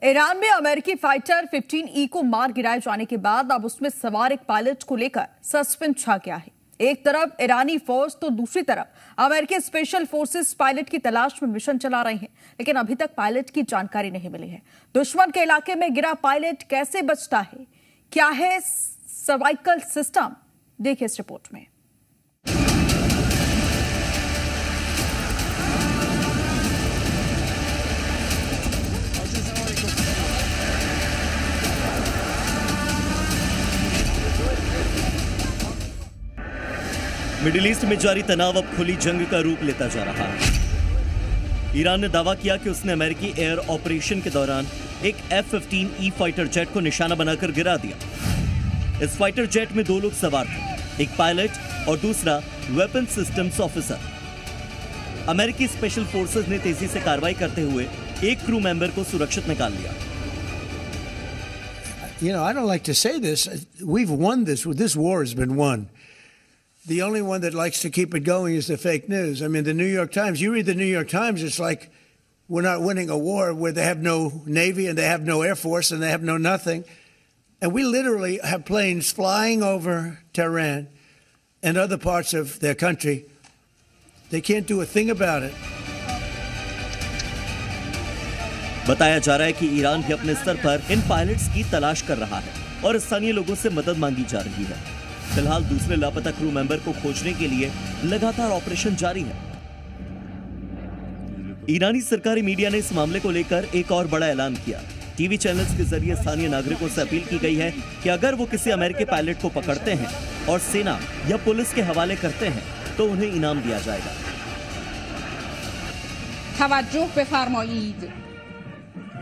Iran में अमेरिकी fighter 15E को मार गिराए जाने के बाद अब उसमें सवार एक पायलट को लेकर सस्पेंस छा गया है। एक तरफ ईरानी फौज तो दूसरी तरफ अमेरिकी स्पेशल फोर्सेस पायलट की तलाश में मिशन चला रहे हैं, लेकिन अभी तक पायलट की जानकारी नहीं मिली है। दुश्मन के इलाके में गिरा पायलट कैसे बचता है, क्या है सर्वाइकल सिस्टम, देखिए इस रिपोर्ट में। मिडिल ईस्ट में जारी तनाव अब खुली जंग का रूप लेता जा रहा है। ईरान ने दावा किया कि उसने अमेरिकी एयर ऑपरेशन के दौरान एक F-15E फाइटर जेट को निशाना बनाकर गिरा दिया। इस फाइटर जेट में 2 लोग सवार थे, एक पायलट और दूसरा वेपन सिस्टम्स ऑफिसर। अमेरिकी स्पेशल फोर्सेस ने तेजी से कार्रवाई करते हुए एक क्रू मेंबर को सुरक्षित निकाल लिया। You know, I don't like to say this. We've won this. This war has been won. The only one that likes to keep it going is the fake news. I mean, the New York Times, you read the New York Times, it's like we're not winning a war where they have no Navy and they have no Air Force and they have no nothing. And we literally have planes flying over Tehran and other parts of their country. They can't do a thing about it. बताया जा रहा है कि Iran भी अपने स्तर पर इन pilots की तलाश कर रहा है और स्थानीय लोगों से मदद मांगी जा रही है। फिलहाल दूसरे लापता क्रू मेंबर को खोजने के लिए लगातार ऑपरेशन जारी है। ईरानी सरकारी मीडिया ने इस मामले को लेकर एक और बड़ा ऐलान किया। टीवी चैनल्स के जरिए स्थानीय नागरिकों से अपील की गई है कि अगर वो किसी अमेरिकी पायलट को पकड़ते हैं और सेना या पुलिस के हवाले करते हैं तो उन्हें इनाम दिया जाएगा। तवज्जुह बफरमाईद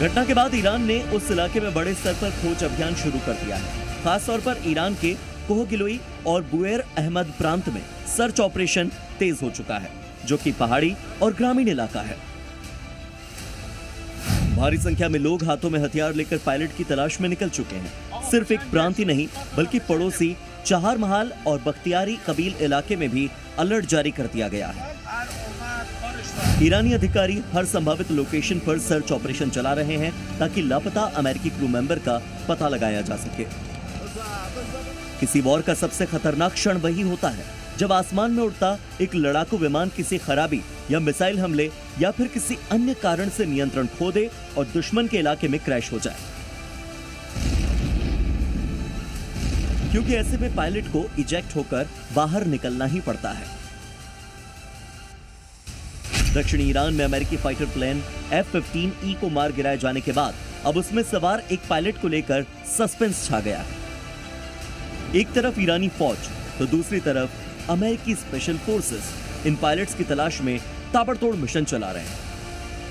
घटना के बाद ईरान ने उस इलाके में बड़े स्तर पर खोज अभियान शुरू कर दिया है। खास तौर पर ईरान के कोहगिलोई और बुएर अहमद प्रांत में सर्च ऑपरेशन तेज हो चुका है, जो कि पहाड़ी और ग्रामीण इलाका है। भारी संख्या में लोग हाथों में हथियार लेकर पायलट की तलाश में निकल चुके हैं। सिर्फ एक प्रांत ही नहीं बल्कि पड़ोसी चाहर महाल और बख्तियारी कबील इलाके में भी अलर्ट जारी कर दिया गया है। ईरानी अधिकारी हर संभावित लोकेशन पर सर्च ऑपरेशन चला रहे हैं ताकि लापता अमेरिकी क्रू मेंबर का पता लगाया जा सके। किसी वॉर का सबसे खतरनाक क्षण वही होता है जब आसमान में उड़ता एक लड़ाकू विमान किसी खराबी या मिसाइल हमले या फिर किसी अन्य कारण से नियंत्रण खो दे और दुश्मन के इलाके में क्रैश हो जाए, क्योंकि ऐसे में पायलट को इजेक्ट होकर बाहर निकलना ही पड़ता है। दक्षिणी ईरान में अमेरिकी फाइटर प्लेन F-15E को मार गिराए जाने के बाद अब उसमें सवार एक पायलट को लेकर सस्पेंस छा गया है। एक तरफ ईरानी फौज तो दूसरी तरफ अमेरिकी स्पेशल फोर्सेस इन पायलट्स की तलाश में ताबड़तोड़ मिशन चला रहे हैं।